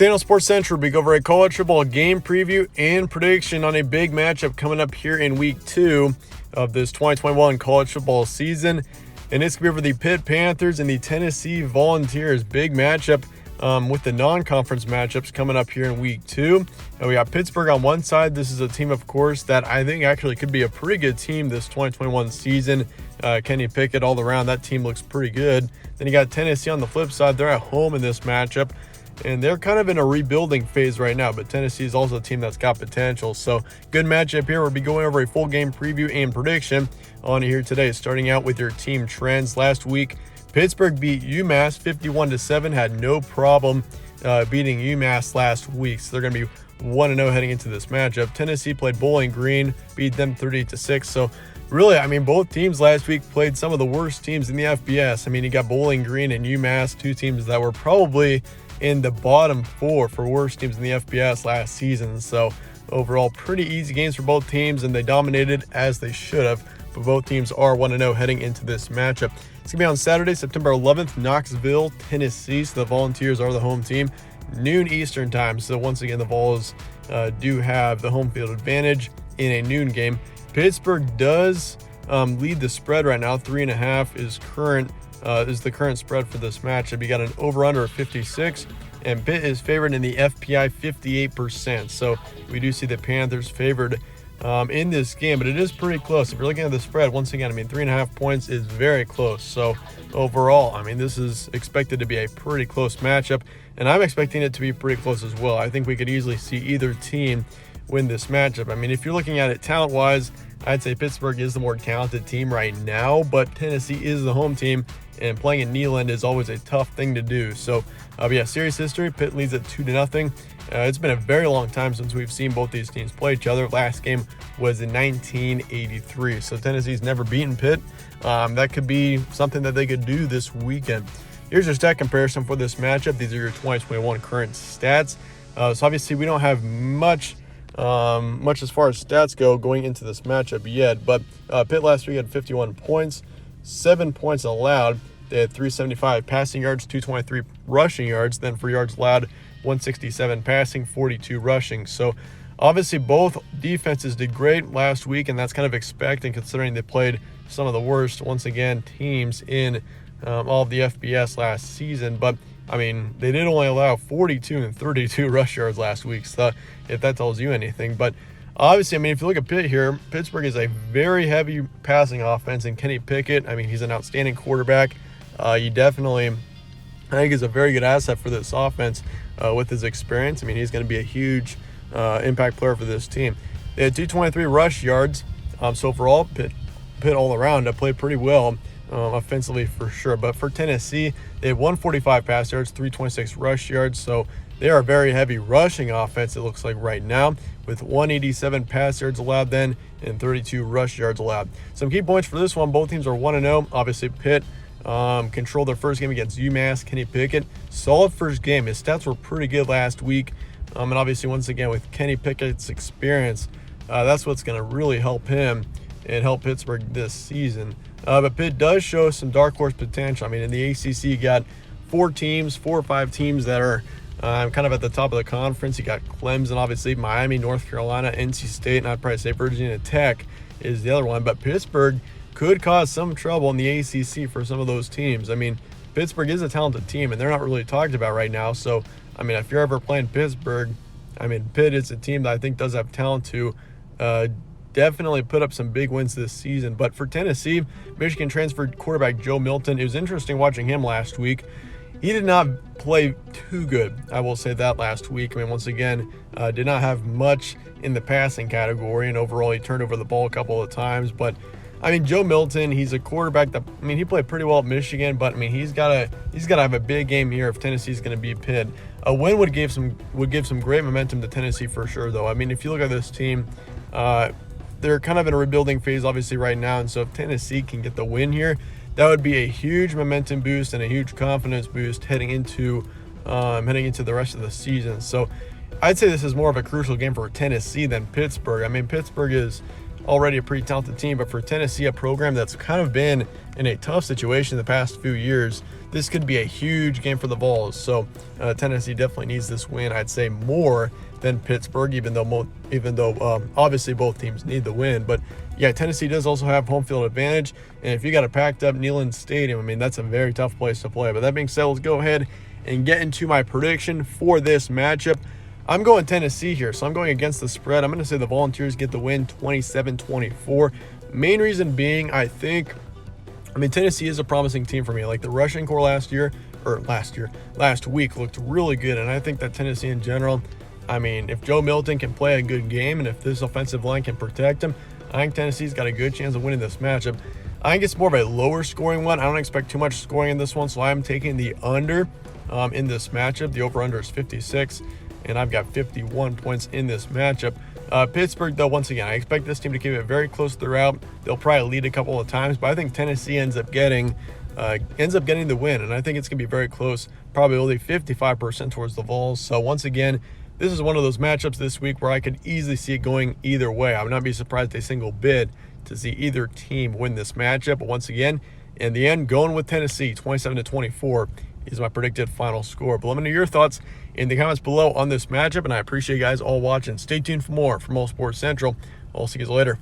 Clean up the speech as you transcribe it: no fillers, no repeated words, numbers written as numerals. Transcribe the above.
Today on Sports Central, we go over a college football game preview and prediction on a big matchup coming up here in week 2 of this 2021 college football season. And it's going to be over the Pitt Panthers and the Tennessee Volunteers. Big matchup with the non-conference matchups coming up here in week 2. And we got Pittsburgh on one side. This is a team, of course, that I think actually could be a pretty good team this 2021 season. Kenny Pickett all around, that team looks pretty good. Then you got Tennessee on the flip side. They're at home in this matchup, and they're kind of in a rebuilding phase right now, but Tennessee is also a team that's got potential. So good matchup here. We'll be going over a full game preview and prediction on here today, starting out with your team trends. Last week, Pittsburgh beat UMass 51-7, had no problem beating UMass last week. So they're going to be 1-0 heading into this matchup. Tennessee played Bowling Green, beat them 38-6. So really, I mean, both teams last week played some of the worst teams in the FBS. I mean, you got Bowling Green and UMass, two teams that were probably in the bottom 4 for worst teams in the FBS last season. So overall, pretty easy games for both teams, and they dominated as they should have. But both teams are 1-0 heading into this matchup. It's going to be on Saturday, September 11th, Knoxville, Tennessee. So the Volunteers are the home team, noon Eastern time. So once again, the Vols do have the home field advantage in a noon game. Pittsburgh does lead the spread right now. 3.5 is the current spread for this matchup. You got an over-under of 56, and Pitt is favored in the FPI 58%. So we do see the Panthers favored in this game, but it is pretty close. If you're looking at the spread, once again, I mean, 3.5 points is very close. So overall, I mean, this is expected to be a pretty close matchup, and I'm expecting it to be pretty close as well. I think we could easily see either team win this matchup. I mean, if you're looking at it talent-wise, I'd say Pittsburgh is the more talented team right now, but Tennessee is the home team, and playing in Neyland is always a tough thing to do. So, yeah, series history, Pitt leads at 2-0. It's been a very long time since we've seen both these teams play each other. Last game was in 1983, so Tennessee's never beaten Pitt. That could be something that they could do this weekend. Here's your stat comparison for this matchup. These are your 2021 current stats. So obviously we don't have much as far as stats go going into this matchup yet, but Pitt last week had 51 points, 7 points allowed. They had 375 passing yards, 223 rushing yards. Then for yards allowed, 167 passing, 42 rushing. So obviously both defenses did great last week, and that's kind of expected considering they played some of the worst, once again, teams in all of the FBS last season. But I mean, they did only allow 42 and 32 rush yards last week, so if that tells you anything. But obviously, I mean, if you look at Pitt here, Pittsburgh is a very heavy passing offense, and Kenny Pickett, I mean, he's an outstanding quarterback. I think is a very good asset for this offense with his experience. I mean, he's going to be a huge impact player for this team. They had 223 rush yards, so overall, Pitt all around played pretty well. Offensively for sure, but for Tennessee, they have 145 pass yards, 326 rush yards, so they are a very heavy rushing offense, it looks like right now, with 187 pass yards allowed then and 32 rush yards allowed. Some key points for this one: both teams are 1-0. Obviously, Pitt controlled their first game against UMass. Kenny Pickett, solid first game. His stats were pretty good last week, and obviously, once again, with Kenny Pickett's experience, that's what's going to really help him and help Pittsburgh this season. But Pitt does show some dark horse potential. I mean, in the ACC, you got 4 or 5 teams that are kind of at the top of the conference. You got Clemson, obviously, Miami, North Carolina, NC State, and I'd probably say Virginia Tech is the other one. But Pittsburgh could cause some trouble in the ACC for some of those teams. I mean, Pittsburgh is a talented team, and they're not really talked about right now. So, I mean, if you're ever playing Pittsburgh, I mean, Pitt is a team that I think does have talent to definitely put up some big wins this season. But for Tennessee, Michigan transferred quarterback Joe Milton. It was interesting watching him last week. He did not play too good, I will say that, last week. I mean, once again, did not have much in the passing category, and overall he turned over the ball a couple of times. But I mean, Joe Milton, he's a quarterback that, I mean, he played pretty well at Michigan, but I mean, he's got to have a big game here if Tennessee's going to beat Pitt. A win would give some great momentum to Tennessee for sure, though. I mean, if you look at this team, they're kind of in a rebuilding phase, obviously, right now. And so if Tennessee can get the win here, that would be a huge momentum boost and a huge confidence boost heading into the rest of the season. So I'd say this is more of a crucial game for Tennessee than Pittsburgh. I mean, Pittsburgh is already a pretty talented team, but for Tennessee, a program that's kind of been in a tough situation the past few years, this could be a huge game for the Vols. So Tennessee definitely needs this win, I'd say more than Pittsburgh, even though obviously both teams need the win. But yeah, Tennessee does also have home field advantage, and if you got a packed up Neyland Stadium, I mean, that's a very tough place to play. But that being said, let's go ahead and get into my prediction for this matchup. I'm going Tennessee here, so I'm going against the spread. I'm going to say the Volunteers get the win 27-24. Main reason being, I mean, Tennessee is a promising team for me. Like the rushing core last week looked really good, and I think that Tennessee in general, I mean, if Joe Milton can play a good game and if this offensive line can protect him, I think Tennessee's got a good chance of winning this matchup. I think it's more of a lower scoring one. I don't expect too much scoring in this one, so I'm taking the under in this matchup. The over-under is 56. And I've got 51 points in this matchup. Pittsburgh, though, once again, I expect this team to keep it very close throughout. They'll probably lead a couple of times, but I think Tennessee ends up getting the win, and I think it's going to be very close, probably only 55% towards the Vols. So once again, this is one of those matchups this week where I could easily see it going either way. I would not be surprised a single bit to see either team win this matchup. But once again, in the end, going with Tennessee, 27-24 is my predicted final score. But let me know your thoughts in the comments below on this matchup, and I appreciate you guys all watching. Stay tuned for more from All Sports Central. I'll see you guys later.